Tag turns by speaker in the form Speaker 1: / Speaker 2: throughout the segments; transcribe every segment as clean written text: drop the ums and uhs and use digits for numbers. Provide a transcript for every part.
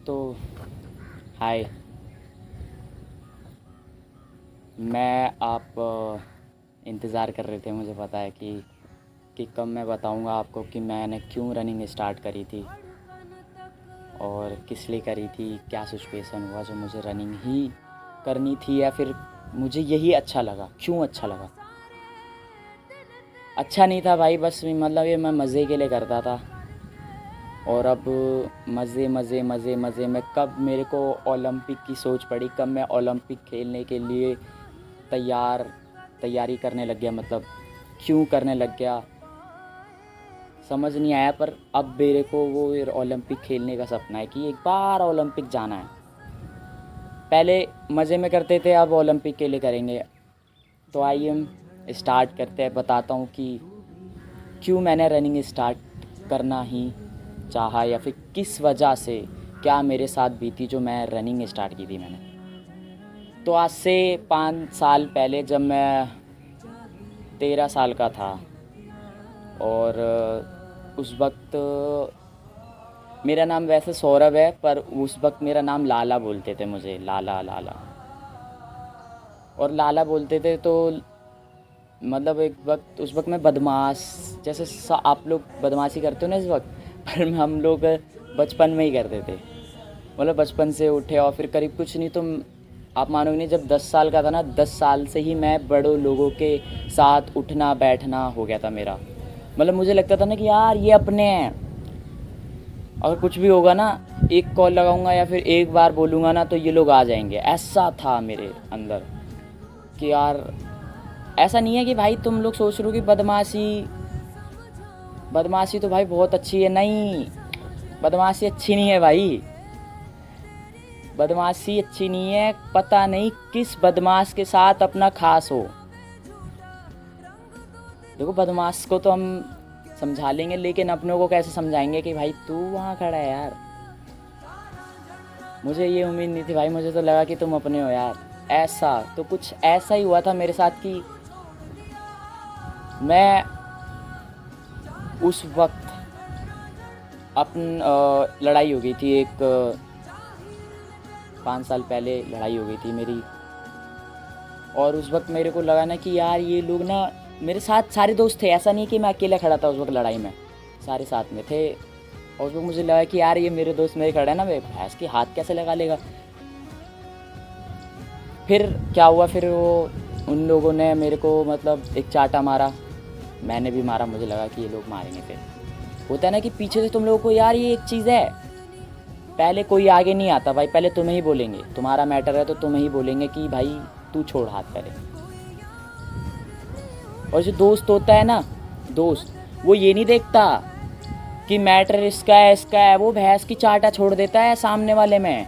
Speaker 1: तो हाय। मैं आप इंतज़ार कर रहे थे, मुझे पता है कि कब मैं बताऊंगा आपको कि मैंने क्यों रनिंग स्टार्ट करी थी और किस लिए करी थी, क्या सिचुएशन हुआ जो मुझे रनिंग ही करनी थी, या फिर मुझे यही अच्छा लगा। क्यों अच्छा लगा? अच्छा नहीं था भाई, बस मतलब ये मैं मज़े के लिए करता था। और अब मज़े मज़े मज़े मज़े में कब मेरे को ओलंपिक की सोच पड़ी, कब मैं ओलंपिक खेलने के लिए तैयारी करने लग गया, मतलब क्यों करने लग गया समझ नहीं आया। पर अब मेरे को वो ओलंपिक खेलने का सपना है कि एक बार ओलंपिक जाना है। पहले मज़े में करते थे, अब ओलंपिक के लिए करेंगे। तो आइए हम स्टार्ट करते हैं। बताता हूँ कि क्यों मैंने रनिंग स्टार्ट करना ही चाहा, या फिर किस वजह से, क्या मेरे साथ बीती जो मैं रनिंग स्टार्ट की थी मैंने। तो आज से 5 साल पहले, जब मैं 13 साल का था, और उस वक्त मेरा नाम वैसे सौरभ है, पर उस वक्त मेरा नाम लाला बोलते थे, मुझे लाला लाला। और लाला बोलते थे तो मतलब एक वक्त, उस वक्त मैं बदमाश, जैसे आप लोग बदमाशी करते हो ना इस वक्त, पर हम लोग बचपन में ही करते थे। मतलब बचपन से उठे और फिर करीब कुछ नहीं तो आप मानोगे नहीं, जब 10 साल का था ना, 10 साल से ही मैं बड़ों लोगों के साथ उठना बैठना हो गया था मेरा। मतलब मुझे लगता था ना कि यार ये अपने हैं, अगर कुछ भी होगा ना, एक कॉल लगाऊंगा या फिर एक बार बोलूँगा ना तो ये लोग आ जाएंगे। ऐसा था मेरे अंदर कि यार, ऐसा नहीं है कि भाई तुम लोग सोच रहे हो कि बदमाशी तो भाई बहुत अच्छी है। नहीं, बदमाशी अच्छी नहीं है भाई, बदमाशी अच्छी नहीं है। पता नहीं किस बदमाश के साथ अपना खास हो। देखो, बदमाश को तो हम समझा लेंगे, लेकिन अपनों को कैसे समझाएंगे कि भाई तू वहाँ खड़ा है यार। मुझे ये उम्मीद नहीं थी भाई, मुझे तो लगा कि तुम अपने हो यार। ऐसा तो कुछ ऐसा ही हुआ था मेरे साथ कि मैं उस वक्त लड़ाई हो गई थी एक, 5 साल पहले लड़ाई हो गई थी मेरी। और उस वक्त मेरे को लगा ना कि यार ये लोग ना, मेरे साथ सारे दोस्त थे, ऐसा नहीं कि मैं अकेला खड़ा था उस वक्त लड़ाई में, सारे साथ में थे। और उस वक्त मुझे लगा कि यार ये मेरे दोस्त मेरे खड़े हैं ना, वे भैंस की हाथ कैसे लगा लेगा। फिर क्या हुआ, फिर वो उन लोगों ने मेरे को मतलब एक चाटा मारा, मैंने भी मारा। मुझे लगा कि ये लोग मारेंगे। फिर होता है ना कि पीछे से तुम लोगों को, यार ये एक चीज़ है, पहले कोई आगे नहीं आता भाई, पहले तुम्हें ही बोलेंगे, तुम्हारा मैटर है तो तुम्हें ही बोलेंगे कि भाई तू छोड़ हाथ करे। और जो दोस्त होता है ना, दोस्त, वो ये नहीं देखता कि मैटर इसका है, वो भैंस की चाटा छोड़ देता है सामने वाले में।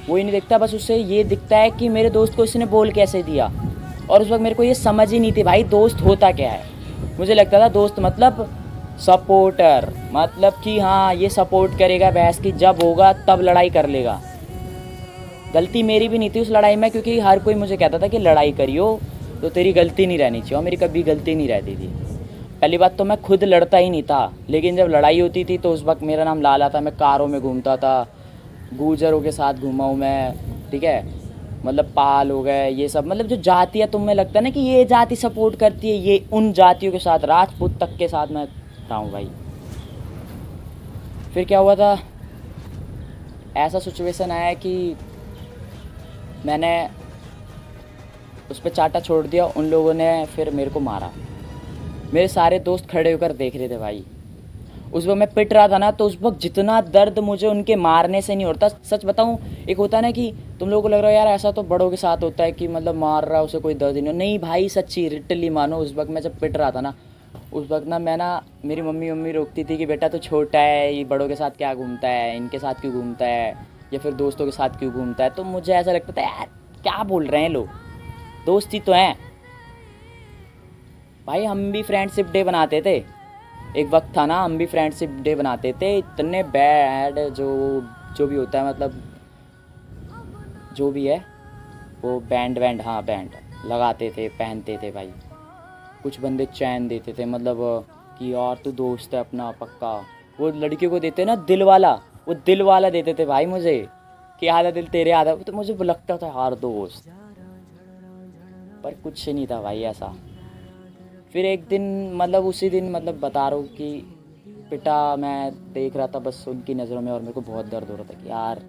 Speaker 1: वो ही नहीं देखता, बस उसे ये दिखता है कि मेरे दोस्त को इसने बोल कैसे दिया। और उस वक्त मेरे को ये समझ ही नहीं थी भाई दोस्त होता क्या है। मुझे लगता था दोस्त मतलब सपोर्टर, मतलब कि हाँ ये सपोर्ट करेगा भैंस की, जब होगा तब लड़ाई कर लेगा। गलती मेरी भी नहीं थी उस लड़ाई में, क्योंकि हर कोई मुझे कहता था कि लड़ाई करियो तो तेरी गलती नहीं रहनी चाहिए, और मेरी कभी गलती नहीं रहती थी। पहली बात तो मैं खुद लड़ता ही नहीं था, लेकिन जब लड़ाई होती थी तो उस वक्त मेरा नाम लाला था, मैं कारों में घूमता था, गुजरों के साथ घूमा हूँ मैं, ठीक है। मतलब पाल हो गए ये सब, मतलब जो जातियाँ तुम्हें लगता है ना कि ये जाति सपोर्ट करती है, ये उन जातियों के साथ, राजपूत तक के साथ मैं रहा हूँ भाई। फिर क्या हुआ था, ऐसा सिचुएशन आया कि मैंने उस पर चाटा छोड़ दिया, उन लोगों ने फिर मेरे को मारा। मेरे सारे दोस्त खड़े होकर देख रहे थे भाई। उस वक्त मैं पिट रहा था ना, तो उस वक्त जितना दर्द मुझे उनके मारने से नहीं होता, सच बताऊं, एक होता है ना कि तुम लोगों को लग रहा है यार ऐसा तो बड़ों के साथ होता है कि मतलब मार रहा है उसे कोई दर्द ही नहीं भाई, सच्ची लिटरली मानो, उस वक्त मैं जब पिट रहा था ना, उस वक्त ना मैं ना, मेरी मम्मी रोकती थी कि बेटा तो छोटा है, ये बड़ों के साथ क्या घूमता है, इनके साथ क्यों घूमता है, या फिर दोस्तों के साथ क्यों घूमता है। तो मुझे ऐसा लगता था यार क्या बोल रहे हैं लोग, दोस्ती तो हैं भाई। हम भी फ्रेंडशिप डे बनाते थे, एक वक्त था ना, हम भी फ्रेंडशिप डे बनाते थे। इतने बैड जो भी होता है, मतलब जो भी है वो बैंड हाँ बैंड लगाते थे, पहनते थे भाई। कुछ बंदे चैन देते थे, मतलब कि यार तू दोस्त है अपना पक्का। वो लड़कियों को देते ना दिल वाला, वो दिल वाला देते थे भाई मुझे, कि आधा दिल तेरे आधा, तो मुझे लगता था यार दोस्त, पर कुछ नहीं था भाई ऐसा। फिर एक दिन मतलब उसी दिन मतलब बता रहा हूँ कि पिटा, मैं देख रहा था बस उनकी नज़रों में, और मेरे को बहुत दर्द हो रहा था कि यार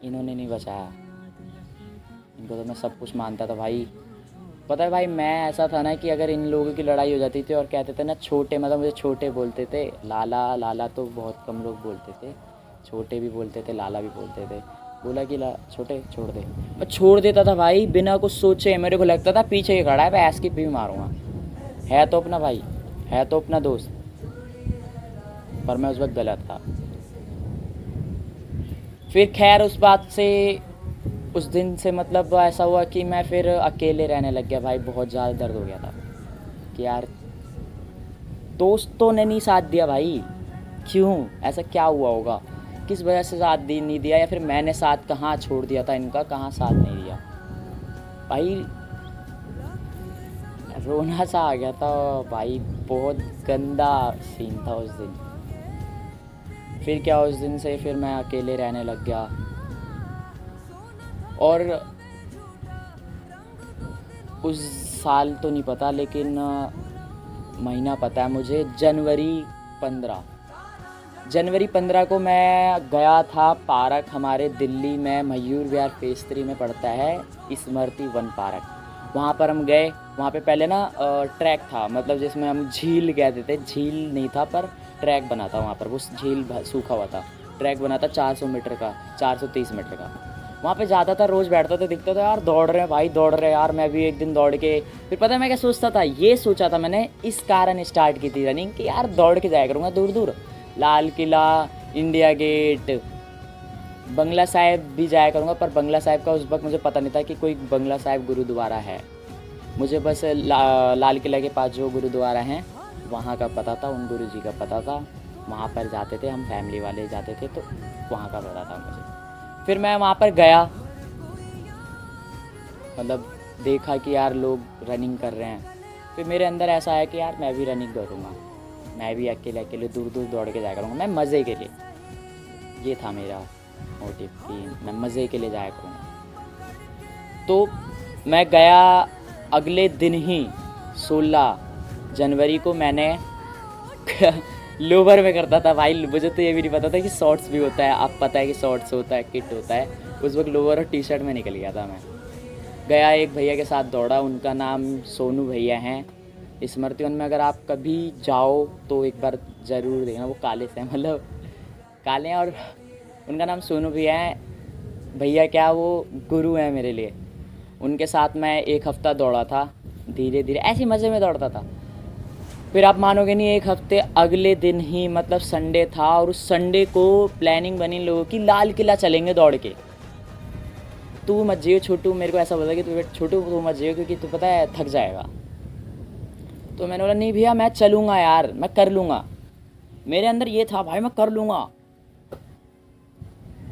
Speaker 1: इन्होंने नहीं बचाया, इनको तो मैं सब कुछ मानता था भाई। पता है भाई, मैं ऐसा था ना कि अगर इन लोगों की लड़ाई हो जाती थी और कहते थे ना छोटे, मतलब मुझे छोटे बोलते थे, लाला लाला तो बहुत कम लोग बोलते थे, छोटे भी बोलते थे, लाला भी बोलते थे। बोला कि ला छोटे छोड़ दे, मैं छोड़ देता था भाई बिना कुछ सोचे। मेरे को लगता था पीछे ही खड़ा है, मैं ऐस की भी मारूंगा, है तो अपना भाई, है तो अपना दोस्त, पर मैं उस वक्त गलत था। फिर खैर उस बात से, उस दिन से मतलब ऐसा हुआ कि मैं फिर अकेले रहने लग गया भाई। बहुत ज़्यादा दर्द हो गया था कि यार दोस्तों ने नहीं साथ दिया भाई, क्यों, ऐसा क्या हुआ होगा, किस वजह से साथ नहीं दिया, या फिर मैंने साथ कहाँ छोड़ दिया था इनका, कहाँ साथ नहीं दिया भाई। रोना सा आ गया था भाई, बहुत गंदा सीन था उस दिन। फिर क्या, उस दिन से फिर मैं अकेले रहने लग गया। और उस साल तो नहीं पता, लेकिन महीना पता है मुझे, जनवरी 15 को मैं गया था पार्क, हमारे दिल्ली में मयूर विहार फेज 3 में पड़ता है स्मृति वन पार्क। वहाँ पर हम गए। वहाँ पे पहले ना ट्रैक था, मतलब जिसमें हम झील कहते थे, झील नहीं था पर ट्रैक बना था वहाँ पर, वो झील सूखा हुआ था, ट्रैक बना था 400 मीटर का, 430 मीटर का। वहाँ पे जाता था, रोज़ बैठता था, दिखता था यार दौड़ रहे हैं भाई, दौड़ रहे हैं यार, मैं भी एक दिन दौड़ के। फिर पता है मैं क्या सोचता था, ये सोचा था मैंने, इस कारण स्टार्ट की थी रनिंग कि यार दौड़ के जाया करूँगा दूर दूर, लाल किला, इंडिया गेट, बंगला साहिब भी जाया करूँगा। पर बंगला साहिब का उस वक्त मुझे पता नहीं था कि कोई बंगला साहिब गुरुद्वारा है, मुझे बस लाल किला के पास जो गुरुद्वारा हैं वहाँ का पता था, उन गुरु जी का पता था, वहाँ पर जाते थे हम, फैमिली वाले जाते थे, तो वहाँ का पता था मुझे। फिर मैं वहाँ पर गया, मतलब देखा कि यार लोग रनिंग कर रहे हैं, फिर मेरे अंदर ऐसा आया कि यार मैं भी रनिंग करूँगा, मैं भी अकेले अकेले दूर दूर दौड़ के जाया करूँगा, मैं मज़े के लिए, ये था मेरा मोटिव कि मैं मज़े के लिए जाया करूँगा। तो मैं गया, अगले दिन ही 16 जनवरी को मैंने लोवर में करता था भाई, मुझे तो ये भी नहीं पता था कि शॉर्ट्स भी होता है, अब पता है कि शॉर्ट्स होता है, किट होता है, उस वक्त लोवर और टी शर्ट में निकल गया था मैं। गया, एक भैया के साथ दौड़ा, उनका नाम सोनू भैया हैं। स्मृति वन में अगर आप कभी जाओ तो एक बार ज़रूर देखना, वो काले से हैं, मतलब काले हैं, और उनका नाम सोनू भैया है। भैया क्या, वो गुरु हैं मेरे लिए। उनके साथ मैं एक हफ़्ता दौड़ा था, धीरे धीरे ऐसे मज़े में दौड़ता था। फिर आप मानोगे नहीं, एक हफ्ते अगले दिन ही मतलब संडे था, और उस संडे को प्लानिंग बनी लोगों की, लाल किला चलेंगे दौड़ के। तू मत जियो छोटू, मेरे को ऐसा बोला कि तू छोटू तू मत जियो, क्योंकि तू पता है थक जाएगा। तो मैंने बोला नहीं भैया मैं चलूँगा यार, मैं कर लूँगा। मेरे अंदर ये था भाई मैं कर लूँगा,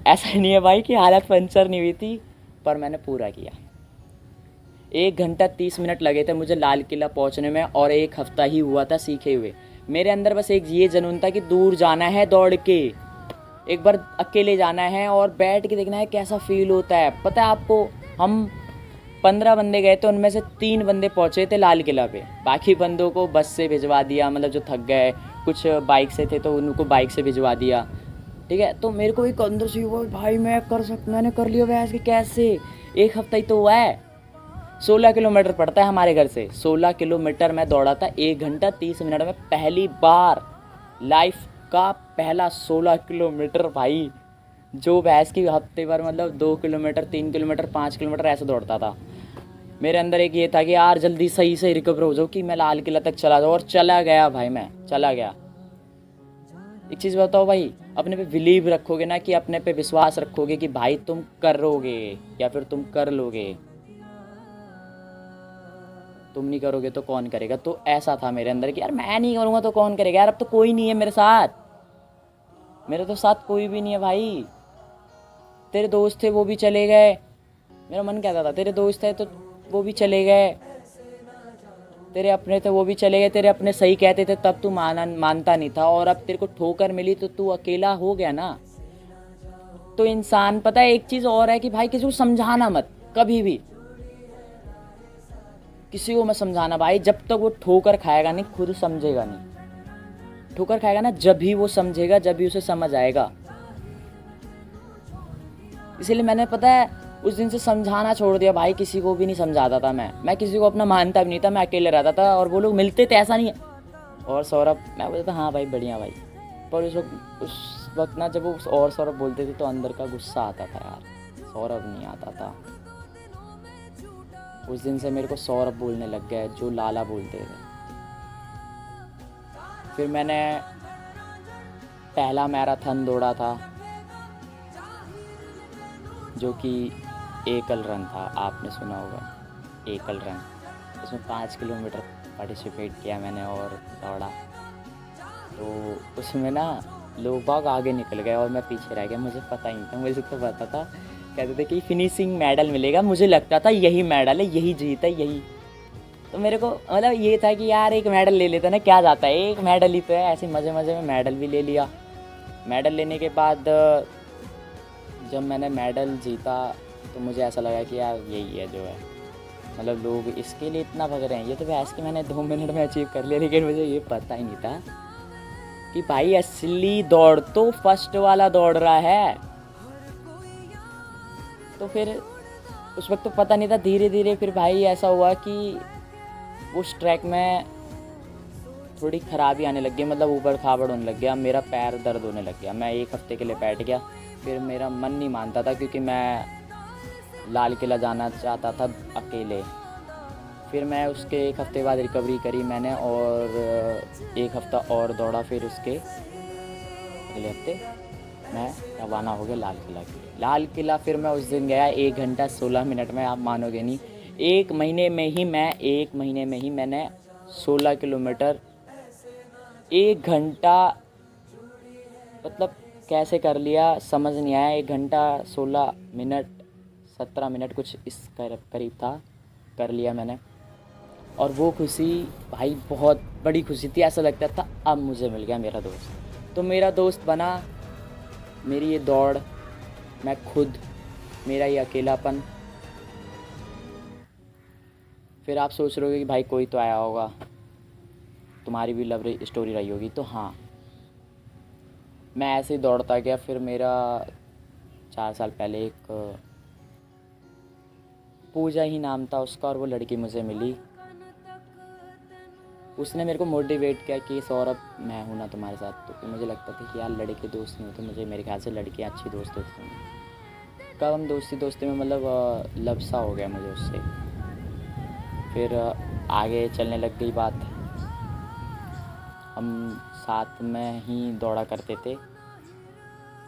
Speaker 1: ऐसा नहीं है भाई कि हालत पंचर नहीं हुई थी, पर मैंने पूरा किया। 1 घंटा 30 मिनट लगे थे मुझे लाल किला पहुंचने में, और एक हफ्ता ही हुआ था सीखे हुए। मेरे अंदर बस एक ये जुनून था कि दूर जाना है दौड़ के, एक बार अकेले जाना है और बैठ के देखना है कैसा फील होता है। पता है आपको, हम 15 बंदे गए थे, उनमें से 3 बंदे पहुंचे थे लाल किला पे, बाकी बंदों को बस से भिजवा दिया, मतलब जो थक गए, कुछ बाइक से थे तो उनको बाइक से भिजवा दिया, ठीक है। तो मेरे को एक अंदर से हुआ भाई मैंने कर लिया वैसे, कैसे, एक हफ्ता ही तो हुआ है। 16 किलोमीटर पड़ता है हमारे घर से, 16 किलोमीटर मैं दौड़ा था 1 घंटा 30 मिनट में, पहली बार लाइफ का पहला 16 किलोमीटर भाई। जो भैंस की हफ्ते भर मतलब 2 किलोमीटर 3 किलोमीटर 5 किलोमीटर ऐसे दौड़ता था। मेरे अंदर एक ये था कि यार जल्दी सही से रिकवर हो जाओ कि मैं लाल किला तक चला जाऊँ, और चला गया भाई, मैं चला गया। एक चीज़ बताओ भाई, अपने पे बिलीव रखोगे ना, कि अपने पे विश्वास रखोगे कि भाई तुम करोगे या फिर तुम कर लोगे, तुम नहीं करोगे तो कौन करेगा। तो ऐसा था मेरे अंदर कि यार मैं नहीं करूँगा तो कौन करेगा यार, अब तो कोई नहीं है मेरे साथ, मेरे तो साथ कोई भी नहीं है भाई। तेरे दोस्त थे वो भी चले गए, मेरा मन कहता था तेरे दोस्त है तो वो भी चले गए, तेरे अपने थे वो भी चले गए, तेरे अपने सही कहते थे तब तू मानता नहीं था, और अब तेरे को ठोकर मिली तो तू अकेला हो गया ना। तो इंसान, पता है एक चीज़ और है कि भाई किसी को समझाना मत, कभी भी किसी को मत समझाना भाई, जब तक वो ठोकर खाएगा नहीं, खुद समझेगा नहीं। ठोकर खाएगा ना, जब भी वो समझेगा, जब भी उसे समझ आएगा। इसीलिए मैंने, पता है, उस दिन से समझाना छोड़ दिया भाई, किसी को भी नहीं समझाता था मैं किसी को अपना मानता भी नहीं था, मैं अकेले रहता था और वो लोग मिलते थे, ऐसा नहीं है। और सौरभ, मैं बोलता था हाँ भाई बढ़िया भाई, पर उस वक्त ना जब वो और सौरभ बोलते थे तो अंदर का गुस्सा आता था यार, सौरभ नहीं आता था। उस दिन से मेरे को सौरभ बोलने लग गया जो लाला बोलते थे। फिर मैंने पहला मैराथन दौड़ा था जो कि एकल रन था, आपने सुना होगा एकल रन। उसमें 5 किलोमीटर पार्टिसिपेट किया मैंने और दौड़ा। तो उसमें ना लोग बाग आगे निकल गए और मैं पीछे रह गया, मुझे पता ही नहीं था, मुझे तो पता था, कहते थे कि फिनिशिंग मेडल मिलेगा, मुझे लगता था यही मेडल है, यही जीत है, यही। तो मेरे को मतलब ये था कि यार एक मेडल ले लेते ना, क्या जाता है, एक मेडल ही तो है। ऐसे मज़े मज़े में मेडल भी ले लिया। मेडल लेने के बाद जब मैंने मेडल जीता तो मुझे ऐसा लगा कि यार यही है जो है, मतलब लोग इसके लिए इतना भग रहे हैं, ये तो वैसे कि मैंने 2 मिनट में अचीव कर लिया। लेकिन मुझे ये पता ही नहीं था कि भाई असली दौड़ तो फर्स्ट वाला दौड़ रहा है। तो फिर उस वक्त तो पता नहीं था, धीरे धीरे फिर भाई ऐसा हुआ कि उस ट्रैक में थोड़ी खराबी आने लग गई, मतलब ऊबड़ खाबड़ होने लग गया, मेरा पैर दर्द होने लग गया। मैं 1 हफ्ते के लिए बैठ गया, फिर मेरा मन नहीं मानता था क्योंकि मैं लाल किला जाना चाहता था अकेले। फिर मैं उसके 1 हफ्ते बाद रिकवरी करी मैंने और 1 हफ्ता और दौड़ा। फिर उसके अगले हफ्ते मैं रवाना हो गया लाल किला के लिए। लाल किला फिर मैं उस दिन गया 1 घंटा 16 मिनट में, आप मानोगे नहीं, 1 महीने में ही मैंने 16 किलोमीटर 1 घंटा, मतलब कैसे कर लिया समझ नहीं आया। 1 घंटा 16 मिनट 17 मिनट कुछ इस करीब था, कर लिया मैंने। और वो खुशी भाई बहुत बड़ी खुशी थी, ऐसा लगता था अब मुझे मिल गया मेरा दोस्त। तो मेरा दोस्त बना मेरी ये दौड़, मैं खुद, मेरा ये अकेलापन। फिर आप सोच रहे हो कि भाई कोई तो आया होगा, तुम्हारी भी लव स्टोरी रही होगी। तो हाँ, मैं ऐसे ही दौड़ता गया। फिर मेरा 4 साल पहले एक पूजा ही नाम था उसका, और वो लड़की मुझे मिली। उसने मेरे को मोटिवेट किया कि सौरभ मैं हूँ ना तुम्हारे साथ। तो मुझे लगता था कि यार लड़के दोस्त नहीं होते, मुझे मेरे ख्याल से लड़कियाँ अच्छी दोस्त होती हैं। कब हम दोस्ती में मतलब लब सा हो गया मुझे उससे। फिर आगे चलने लग गई बात, हम साथ में ही दौड़ा करते थे।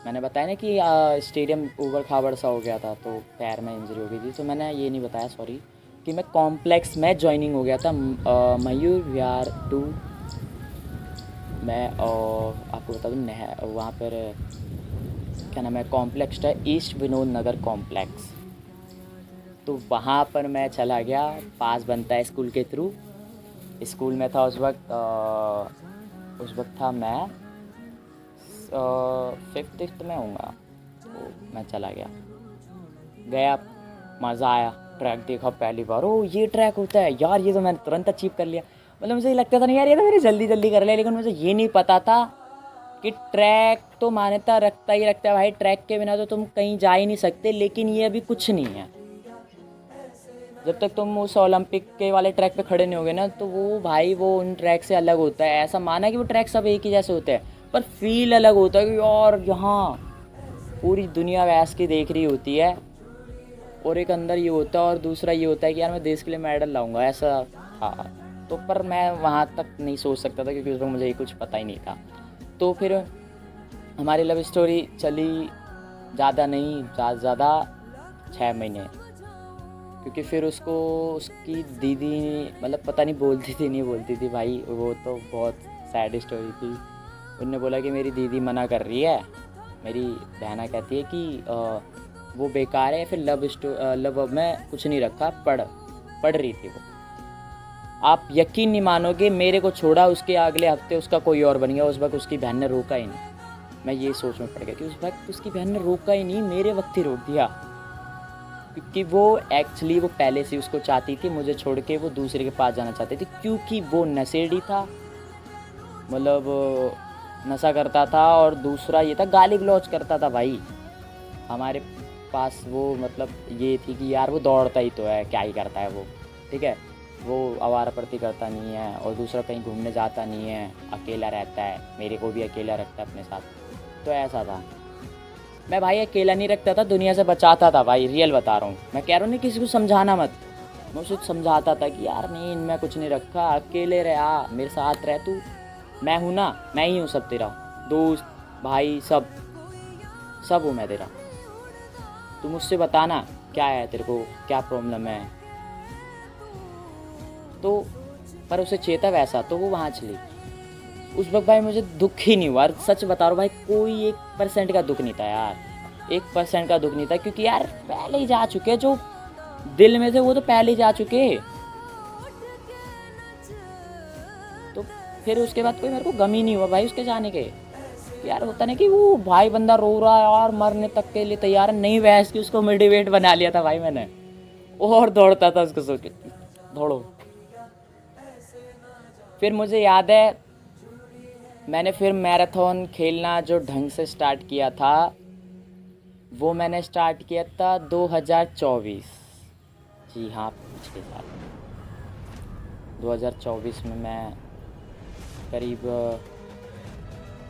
Speaker 1: मैंने बताया ना कि स्टेडियम ऊबड़ खाबड़ सा हो गया था, तो पैर में इंजरी हो गई थी। तो मैंने ये नहीं बताया, सॉरी, कि मैं कॉम्प्लेक्स में ज्वाइनिंग हो गया था, मयूर विहार 2 मैं। और आपको बता दूँ वहाँ पर क्या नाम है, कॉम्प्लेक्स है ईस्ट विनोद नगर कॉम्प्लेक्स। तो वहाँ पर मैं चला गया, पास बनता है स्कूल के थ्रू। स्कूल में था उस वक्त था मैं 5th में हूँगा। तो मैं चला गया, मज़ा आया। ट्रैक देखा पहली बार, ओ ये ट्रैक होता है यार, ये तो मैंने तुरंत अचीव कर लिया। मतलब मुझे लगता था नहीं यार, ये तो मैंने जल्दी कर लिया। लेकिन मुझे ये नहीं पता था कि ट्रैक तो मान्यता रखता ही रखता है भाई, ट्रैक के बिना तो तुम कहीं जा ही नहीं सकते। लेकिन ये अभी कुछ नहीं है, जब तक तुम उस ओलंपिक के वाले ट्रैक पे खड़े नहीं होगे ना, तो वो भाई वो उन ट्रैक से अलग होता है। ऐसा माना कि वो ट्रैक सब एक ही जैसे होते हैं, पर फील अलग होता है कि यार यहाँ पूरी दुनिया वैस की देख रही होती है। और एक अंदर ये होता है, और दूसरा ये होता है कि यार मैं देश के लिए मेडल लाऊंगा, ऐसा था। तो पर मैं वहाँ तक नहीं सोच सकता था क्योंकि उस वक्त मुझे कुछ पता ही नहीं था। तो फिर हमारी लव स्टोरी चली ज़्यादा नहीं, ज़्यादा 6 महीने। क्योंकि फिर उसकी दीदी, मतलब पता नहीं नहीं बोलती थी भाई, वो तो बहुत सैड स्टोरी थी। उन्होंने बोला कि मेरी दीदी मना कर रही है, मेरी बहना कहती है कि वो बेकार है। फिर लव में कुछ नहीं रखा, पढ़ रही थी वो। आप यकीन नहीं मानोगे, मेरे को छोड़ा, उसके अगले हफ्ते उसका कोई और बन गया। उस वक्त उसकी बहन ने रोका ही नहीं। मैं ये सोच में पड़ गया कि उस वक्त उसकी बहन ने रोका ही नहीं, मेरे वक्त ही रोक दिया। क्योंकि वो एक्चुअली वो पहले से उसको चाहती थी, मुझे छोड़ के वो दूसरे के पास जाना चाहती थी, क्योंकि वो नशेड़ी था, मतलब नशा करता था। और दूसरा ये था, गाली गलौज करता था भाई हमारे पास। वो मतलब ये थी कि यार वो दौड़ता ही तो है, क्या ही करता है वो, ठीक है, वो आवारापर्ती करता नहीं है। और दूसरा कहीं घूमने जाता नहीं है, अकेला रहता है, मेरे को भी अकेला रखता है अपने साथ। तो ऐसा था। मैं भाई अकेला नहीं रखता था, दुनिया से बचाता था भाई, रियल बता रहा हूँ। मैं कह रहा हूँ नहीं किसी को समझाना मत, मैं उसे समझाता था कि यार नहीं, इनमें कुछ नहीं रखा, अकेले रह, मेरे साथ रह तू, मैं हूँ ना, मैं ही हूँ सब तेरा दोस्त भाई, सब सब हूँ मैं तेरा। तू मुझसे बताना क्या है, तेरे को क्या प्रॉब्लम है। तो पर उसे चेता वैसा, तो वो वहाँ चली। उस वक्त भाई मुझे दुख ही नहीं हुआ, सच बता रहा हूँ भाई, कोई 1% का दुख नहीं था यार, 1% का दुख नहीं था। क्योंकि यार पहले ही जा चुके, जो दिल में थे वो तो पहले ही जा चुके। तो फिर उसके बाद कोई मेरे को गम ही नहीं हुआ भाई उसके जाने के। यार होता ना कि वो भाई बंदा रो रहा है और मरने तक के लिए तैयार है, नहीं बहस की, उसको मोटिवेट बना लिया था भाई मैंने, और दौड़ता था उसको सोच के, दौड़ो। फिर मुझे याद है, मैंने फिर मैराथन खेलना जो ढंग से स्टार्ट किया था, वो मैंने स्टार्ट किया था 2024। जी हाँ, पिछले साल 2024 में मैं करीब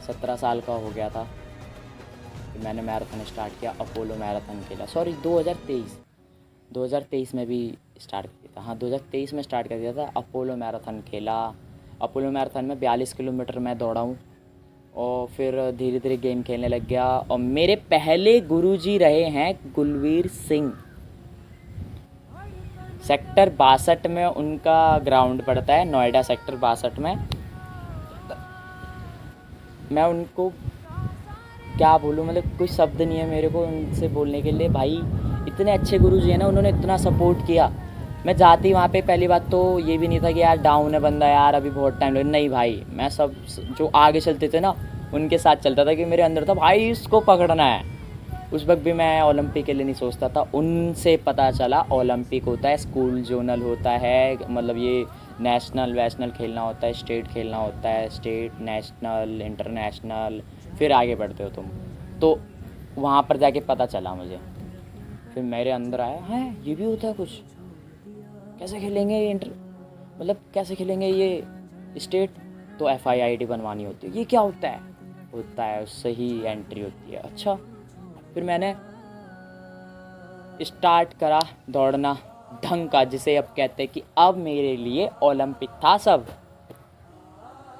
Speaker 1: 17 साल का हो गया था कि मैंने मैराथन स्टार्ट किया, अपोलो मैराथन खेला। सॉरी 2023 में भी स्टार्ट किया था, हाँ 2023 में स्टार्ट कर दिया था, अपोलो मैराथन खेला। अपोलो मैराथन में 42 किलोमीटर मैं दौड़ा हूँ। और फिर धीरे धीरे गेम खेलने लग गया। और मेरे पहले गुरुजी रहे हैं गुलवीर सिंह, सेक्टर 62 में उनका ग्राउंड पड़ता है, नोएडा सेक्टर 62 में। मैं उनको क्या बोलूँ, मतलब कोई शब्द नहीं है मेरे को उनसे बोलने के लिए भाई। इतने अच्छे गुरुजी हैं ना, उन्होंने इतना सपोर्ट किया। मैं जाती वहाँ पे पहली बात तो ये भी नहीं था कि यार डाउन है बंदा, यार अभी बहुत टाइम लगे, नहीं भाई, मैं सब जो आगे चलते थे ना उनके साथ चलता था, कि मेरे अंदर था भाई इसको पकड़ना है। उस वक्त भी मैं ओलंपिक के लिए नहीं सोचता था, उनसे पता चला ओलंपिक होता है, स्कूल जोनल होता है, मतलब ये नेशनल वैशनल खेलना होता है, स्टेट खेलना होता है, स्टेट नेशनल इंटरनेशनल, फिर आगे बढ़ते हो तुम। तो वहाँ पर जाके पता चला मुझे, फिर मेरे अंदर आया है ये भी होता है कुछ, कैसे खेलेंगे ये मतलब कैसे खेलेंगे ये स्टेट, तो FIID बनवानी होती है, ये क्या होता है उससे ही एंट्री होती है। अच्छा, फिर मैंने स्टार्ट करा दौड़ना ढंग का, जिसे अब कहते हैं कि अब मेरे लिए ओलंपिक था सब।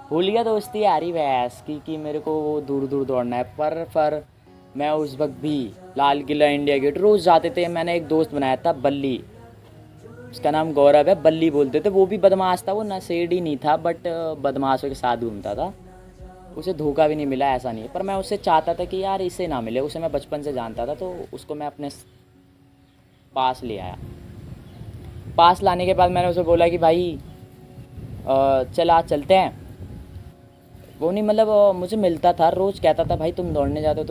Speaker 1: भूल गया दोस्ती यारी भैंस कि मेरे को वो दूर दूर दौड़ना है। पर मैं उस वक्त भी लाल किला, इंडिया गेट रोज़ जाते थे। मैंने एक दोस्त बनाया था बल्ली, उसका नाम गौरव है, बल्ली बोलते थे। वो भी बदमाश था, वो नशेड़ी नहीं था बट बदमाशों के साथ घूमता था। उसे धोखा भी नहीं मिला, ऐसा नहीं है, पर मैं उससे चाहता था कि यार इसे ना मिले। उसे मैं बचपन से जानता था, तो उसको मैं अपने पास ले आया। पास लाने के बाद मैंने उसे बोला कि भाई चलते हैं। वो नहीं, मतलब मुझे मिलता था रोज़, कहता था भाई तुम दौड़ने जाते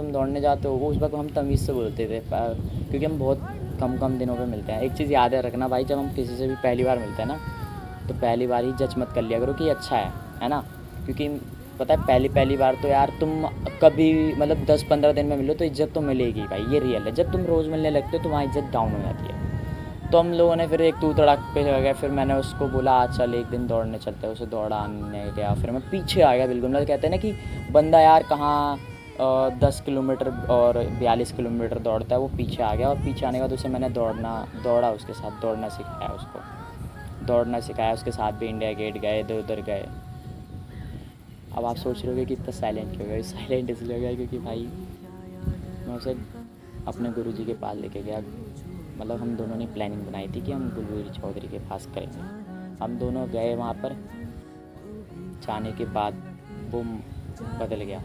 Speaker 1: हो। वो उस वक्त हम तमीज़ से बोलते थे, क्योंकि हम बहुत कम दिनों पे मिलते हैं। एक चीज़ याद है रखना भाई, जब हम किसी से भी पहली बार मिलते हैं ना, तो पहली बार ही जज मत कर लिया करो कि अच्छा है ना। क्योंकि पता है पहली बार तो यार तुम कभी मतलब 10-15 दिन में मिलो तो इज़्ज़त तो मिलेगी भाई, ये रियल है। जब तुम रोज़ मिलने लगते हो तो वहाँ इज़्ज़त डाउन हो जाती है। तो हम लोगों ने फिर एक तू तड़ाक पे हो गया। फिर मैंने उसको बोला चल एक दिन दौड़ने चलते हैं, उसे दौड़ाने गया। फिर मैं पीछे आ गया बिल्कुल, मतलब कहते हैं ना कि बंदा यार कहाँ 10 किलोमीटर और 42 किलोमीटर दौड़ता है, वो पीछे आ गया। और पीछे आने के बाद उसे मैंने दौड़ा उसके साथ, दौड़ना सिखाया उसके साथ भी। इंडिया गेट गए, इधर उधर गए। अब आप सोच रहे होगे कि इतना साइलेंट क्यों हो गया। साइलेंट इसलिए हो गया क्योंकि भाई मैं उसे अपने गुरुजी के पास लेके गया। मतलब हम दोनों ने प्लानिंग बनाई थी कि हम गुलवीर चौधरी के पास करेंगे। हम दोनों गए वहाँ पर, जाने के बाद वो बदल गया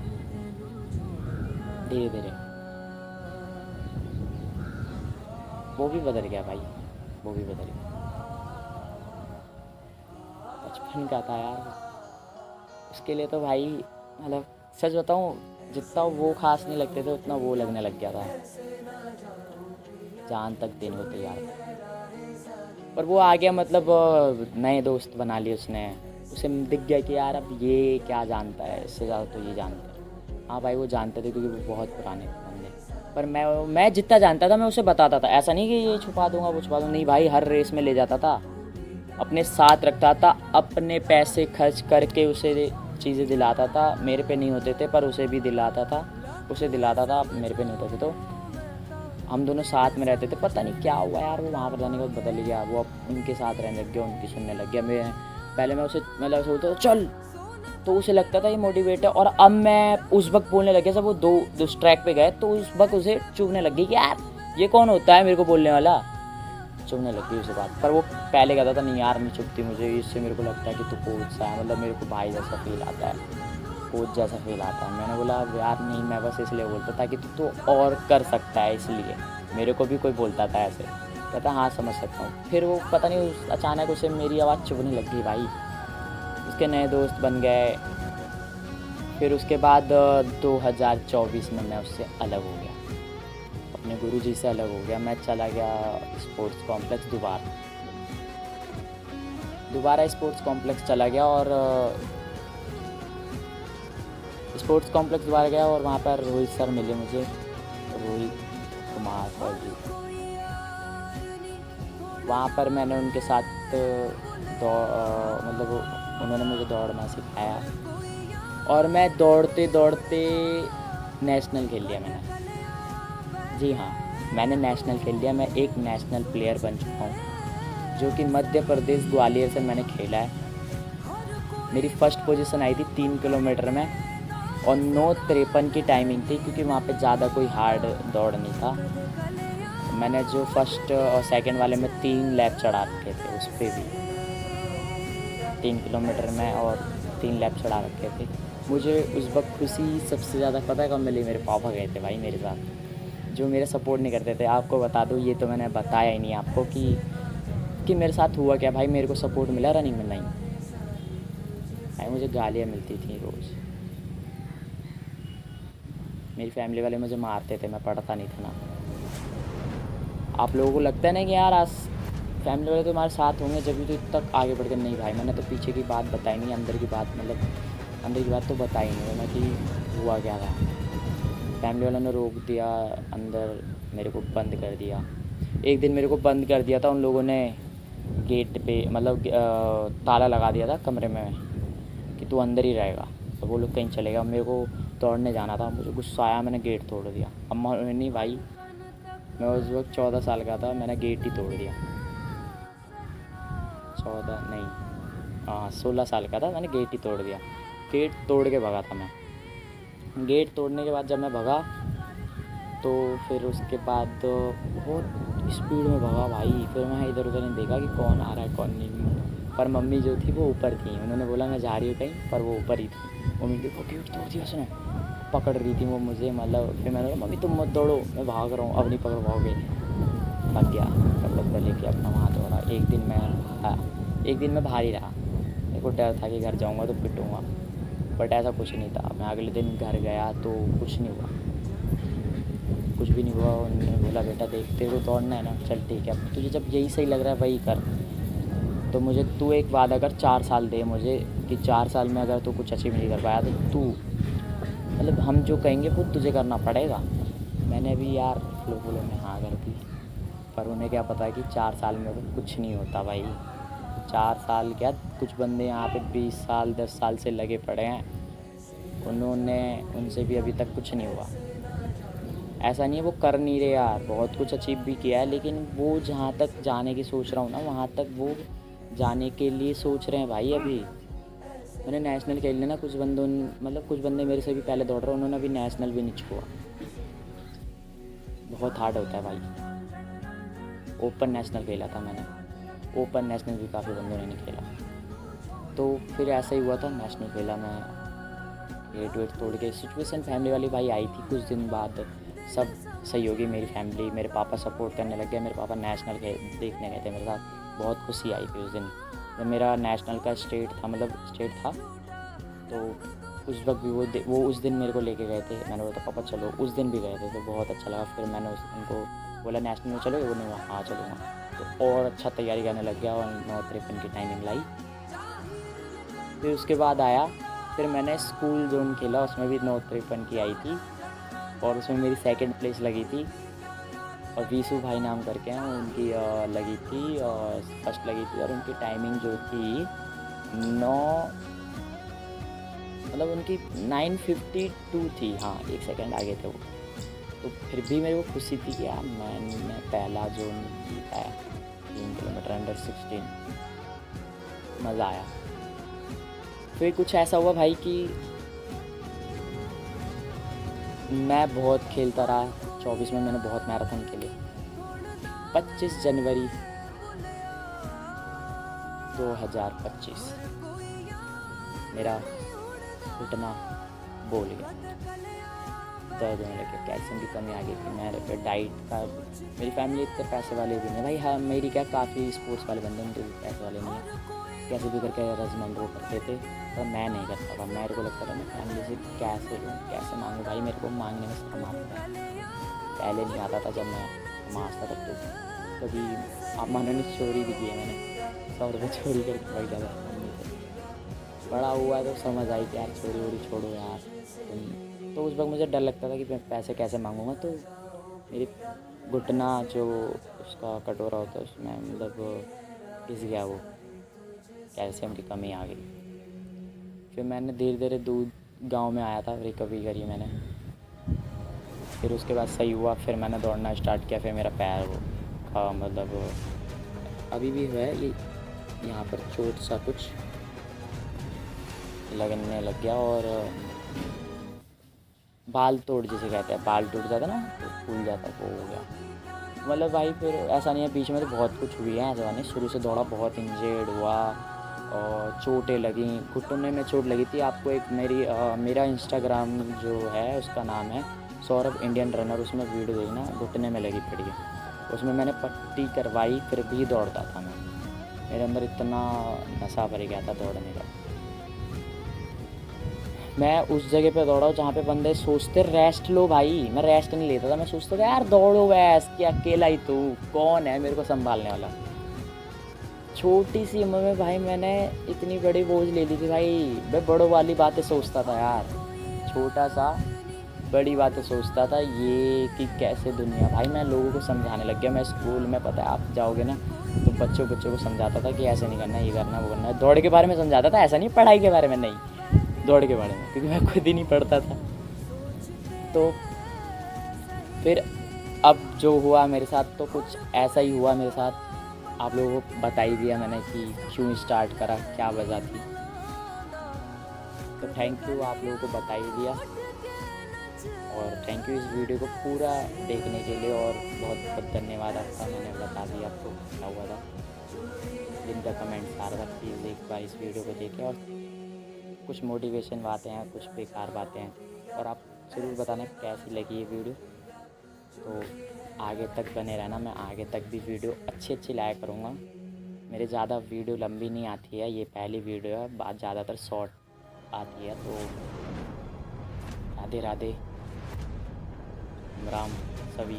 Speaker 1: धीरे धीरे। वो भी बदल गया भाई, वो भी बदल गया। बचपन का था यार। उसके लिए तो भाई मतलब सच बताऊँ, जितना वो खास नहीं लगते थे उतना वो लगने लग गया था, जान तक देने को तैयार था। पर वो आ गया मतलब नए दोस्त बना लिए उसने, उसे दिख गया कि यार अब ये क्या जानता है, इससे ज़्यादा तो ये जानता है। हाँ भाई वो जानते थे क्योंकि वो बहुत पुराने थे बंदे। पर मैं जितना जानता था मैं उसे बताता था, ऐसा नहीं कि ये छुपा दूंगा वो छुपा दूंगा, नहीं भाई, हर रेस में ले जाता था, अपने साथ रखता था, अपने पैसे खर्च करके उसे चीज़ें दिलाता था। मेरे पे नहीं होते थे पर उसे भी दिलाता था, उसे दिलाता था, मेरे पे नहीं होते थे। तो हम दोनों साथ में रहते थे। पता नहीं क्या हुआ यार, वो वहाँ पर जाने के बाद बदल गया, वो अब उनके साथ रहने लग गया, उनकी सुनने लग गया। पहले मैं उसे मतलब सोचता था चल, तो उसे लगता था ये मोटिवेट है, और अब मैं उस वक्त बोलने लग गया जब वो दो ट्रैक पे गए, तो उस वक्त उसे चुभने लग गई कि यार ये कौन होता है मेरे को बोलने वाला, चुभने लग गई उसे बात। पर वो पहले कहता था नहीं यार नहीं चुभती मुझे, इससे मेरे को लगता है कि तू कोच सा है, मतलब मेरे को भाई जैसा फील आता है, कोच जैसा फील आता है। मैंने बोला यार नहीं, मैं बस इसलिए बोलता था कि तू और कर सकता है, इसलिए मेरे को भी कोई बोलता था ऐसे। कहता हाँ समझ सकता हूँ। फिर वो पता नहीं अचानक उसे मेरी आवाज़ चुभने लग गई भाई, उसके नए दोस्त बन गए। फिर उसके बाद 2024 में मैं उससे अलग हो गया, अपने गुरुजी से अलग हो गया। मैं चला गया स्पोर्ट्स कॉम्प्लेक्स दोबारा स्पोर्ट्स कॉम्प्लेक्स चला गया, और स्पोर्ट्स कॉम्प्लेक्स दोबारा गया, और वहाँ पर रोहित सर मिले मुझे, रोहित कुमार सर जी। वहाँ पर मैंने उनके साथ मतलब उन्होंने मुझे दौड़ना सिखाया, और मैं दौड़ते दौड़ते नेशनल खेल लिया मैंने। जी हाँ, मैंने नेशनल खेल लिया, मैं एक नेशनल प्लेयर बन चुका हूँ, जो कि मध्य प्रदेश ग्वालियर से मैंने खेला है। मेरी फ़र्स्ट पोजीशन आई थी 3 किलोमीटर में, और 9:53 की टाइमिंग थी, क्योंकि वहाँ पे ज़्यादा कोई हार्ड दौड़ नहीं था। मैंने जो फर्स्ट और सेकंड वाले में 3 लैप चढ़ा रखे थे, उस पर भी 3 किलोमीटर में और 3 लैप चढ़ा रखे थे। मुझे उस वक्त खुशी सबसे ज़्यादा पता है कब मिली, मेरे पापा गए थे भाई मेरे साथ, जो मेरे सपोर्ट नहीं करते थे। आपको बता दूँ, ये तो मैंने बताया ही नहीं आपको कि मेरे साथ हुआ क्या भाई। मेरे को सपोर्ट मिला रनिंग में? नहीं भाई, मुझे गालियाँ मिलती थी रोज़, मेरी फैमिली वाले मुझे मारते थे, मैं पढ़ता नहीं था ना। आप लोगों को लगता है ना कि यार आज फैमिली वाले तो हमारे साथ होंगे जब भी तो तक आगे बढ़ कर, नहीं भाई, मैंने तो पीछे की बात बताई नहीं, अंदर की बात, मतलब अंदर की बात तो बताई नहीं मैंने कि हुआ क्या था। फैमिली वालों ने रोक दिया, अंदर मेरे को बंद कर दिया। एक दिन मेरे को बंद कर दिया था उन लोगों ने गेट पे, मतलब ताला लगा दिया था कमरे में कि तू अंदर ही रहेगा, तो वो लोग कहीं चले गए। मेरे को दौड़ने जाना था, मुझे गुस्सा आया, मैंने गेट तोड़ दिया। अम्मा नहीं भाई, मैं उस वक्त 14 साल का था, मैंने गेट ही तोड़ दिया। 14 नहीं, हाँ 16 साल का था, मैंने गेट ही तोड़ दिया। गेट तोड़ के भगा था मैं। गेट तोड़ने के बाद जब मैं भगा, तो फिर उसके बाद बहुत स्पीड में भगा भाई। फिर मैं इधर उधर नहीं देखा कि कौन आ रहा है कौन नहीं, पर मम्मी जो थी वो ऊपर थी, उन्होंने बोला मैं जा रही हूँ कहीं, पर वो ऊपर ही थी। मम्मी देखो गेट तोड़ दिया उसने, पकड़ रही थी वो मुझे, मतलब फिर मैंने बोला मम्मी तुम मत दौड़ो, मैं भाग रहा हूँ, अब नहीं पकड़ पाओगे। थक गया, कपड़े लेके अपना वहाँ दौड़ा। एक दिन मैं भारी रहा, मेरे को डर था कि घर जाऊँगा तो पिटूँगा, बट ऐसा कुछ नहीं था। मैं अगले दिन घर गया तो कुछ नहीं हुआ, कुछ भी नहीं हुआ। उन्होंने बोला बेटा देखते हो दौड़ना है ना, चल ठीक है, तुझे जब यही सही लग रहा है वही कर, तो मुझे तू एक वादा कर, 4 साल दे मुझे, कि 4 साल में अगर तू कुछ अचीव नहीं कर पाया तो तू, मतलब हम जो कहेंगे वो तुझे करना पड़ेगा। मैंने भी यार फ्लो में हाँ कर दी, पर उन्हें क्या पता कि 4 साल में तो कुछ नहीं होता भाई। 4 साल क्या, कुछ बंदे यहाँ पे 20 साल 10 साल से लगे पड़े हैं, उनसे भी अभी तक कुछ नहीं हुआ। ऐसा नहीं है वो कर नहीं रहे यार, बहुत कुछ अचीव भी किया है, लेकिन वो जहाँ तक जाने की सोच रहा हूँ ना, वहाँ तक वो जाने के लिए सोच रहे हैं भाई। अभी मैंने नेशनल खेल लेना, कुछ बंदे मेरे से भी पहले दौड़ रहे हैं, उन्होंने अभी नेशनल भी नहीं छुआ। बहुत हार्ड होता है भाई। ओपन नेशनल खेला था मैंने, ओपन नेशनल भी काफ़ी बंदों ने नहीं खेला। तो फिर ऐसा ही हुआ था, नेशनल खेला मैं, गेट वेट तोड़ के। सिचुएशन फैमिली वाली भाई आई थी कुछ दिन बाद, सब सही होगी मेरी फैमिली, मेरे पापा सपोर्ट करने लग गए। मेरे पापा नेशनल देखने गए थे मेरे साथ, बहुत खुशी आई थी उस दिन। जब मेरा नेशनल का स्टेट था, मतलब स्टेट था, तो उस वक्त भी वो उस दिन मेरे को लेके गए थे। मैंने बोला पापा चलो, उस दिन भी गए थे तो बहुत अच्छा लगा। फिर मैंने उनको बोला नेशनल में चलो, बोले हाँ चलूँगा। तो और अच्छा तैयारी करने लग गया और 9:53 की टाइमिंग लाई। फिर उसके बाद आया, फिर मैंने स्कूल जोन खेला, उसमें भी 9:53 की आई थी और उसमें मेरी सेकंड प्लेस लगी थी। और वीसू भाई नाम करके हैं, उनकी लगी थी और फर्स्ट लगी थी। और उनकी टाइमिंग जो थी 9, मतलब उनकी 9:52 थी। हाँ, 1 सेकंड आगे थे वो। तो फिर भी मेरे को खुशी थी कि यार मैंने पहला जोन जीता है 3 किलोमीटर अंडर 16। मज़ा आया। फिर कुछ ऐसा हुआ भाई कि मैं बहुत खेलता रहा। 24 में मैंने बहुत मैराथन खेले। 25 जनवरी 2025 मेरा घुटना बोल गया, दर्द होने लगे, कैल्शियम की कमी आ गई थी। मेरे पे डाइट का, मेरी फैमिली इतने पैसे वाले भी नहीं भाई। हाँ, मेरी क्या काफ़ी स्पोर्ट्स वाले बंदे, उनके पैसे वाले नहीं है। कैसे भी करके रजमंड वो करते थे, पर मैं नहीं करता था। मेरे को लगता था मैं फैमिली से कैसे लूँ, कैसे मांगूँ। भाई मेरे को मांगने में शर्म आता है। पहले नहीं आता था, जब मैं मास्टर तब तो कभी आप मानो नहीं, चोरी भी की है मैंने। 100 रुपये चोरी करके भाग जाता था मम्मी से। बड़ा हुआ तो समझ आई कि यार चोरी वोरी छोड़ो यार तो उस वक्त मुझे डर लगता था कि मैं पैसे कैसे मांगूंगा। तो मेरी घुटना जो उसका कटोरा होता है उसमें मतलब घिस गया, वो कैल्शियम की कमी आ गई। फिर मैंने धीरे धीरे दूध गांव में आया था, रिकवरी करी मैंने। फिर उसके बाद सही हुआ, फिर मैंने दौड़ना स्टार्ट किया। फिर मेरा पैर वो का मतलब अभी भी है ये, यहाँ पर चोट सा कुछ लगने लग गया। और बाल तोड़ जिसे कहते हैं, बाल टूट जाता ना तो फूल जाता, वो हो गया। मतलब भाई फिर ऐसा नहीं है, बीच में तो बहुत कुछ हुई है, ऐसा नहीं। शुरू से दौड़ा, बहुत इंजर्ड हुआ और चोटें लगी, घुटने में चोट लगी थी। आपको एक मेरा इंस्टाग्राम जो है उसका नाम है सौरभ इंडियन रनर, उसमें वीडियो देखना, घुटने में लगी पड़ी है। उसमें मैंने पट्टी करवाई, फिर भी दौड़ता था मैं। मेरे अंदर इतना नशा भर गया था दौड़ने का। मैं उस जगह पे दौड़ा जहाँ पे बंदे सोचते रेस्ट लो भाई, मैं रेस्ट नहीं लेता था। मैं सोचता था यार दौड़ो वैस कि अकेला ही तू, कौन है मेरे को संभालने वाला। छोटी सी उम्र में भाई मैंने इतनी बड़ी बोझ ले ली थी भाई। मैं बड़ों वाली बातें सोचता था यार, छोटा सा बड़ी बातें सोचता था ये कि कैसे दुनिया। भाई मैं लोगों को समझाने लग गया। मैं स्कूल में, पता है आप जाओगे ना तो बच्चों को समझाता था कि ऐसे नहीं करना, ये करना, वो करना। दौड़ के बारे में समझाता था, ऐसा नहीं पढ़ाई के बारे में, नहीं दौड़ के बारे में, क्योंकि मैं खुद ही नहीं पढ़ता था। तो फिर अब जो हुआ मेरे साथ, तो कुछ ऐसा ही हुआ मेरे साथ। आप लोगों को बता ही दिया मैंने कि क्यों स्टार्ट करा, क्या वजह थी। तो थैंक यू, आप लोगों को बता ही दिया। और थैंक यू इस वीडियो को पूरा देखने के लिए, और बहुत बहुत धन्यवाद आपका। मैंने बता दिया आपको क्या हुआ था। जिनका कमेंट्स आ रहा था प्लीज़ एक बार इस वीडियो को देखें, और कुछ मोटिवेशन बातें हैं, कुछ बेकार बातें हैं, और आप ज़रूर बताना कैसी लगी ये वीडियो। तो आगे तक बने रहना, मैं आगे तक भी वीडियो अच्छी लाया करूँगा। मेरे ज़्यादा वीडियो लंबी नहीं आती है, ये पहली वीडियो है, बात ज़्यादातर शॉर्ट आती है। तो राधे राधे, राम सभी।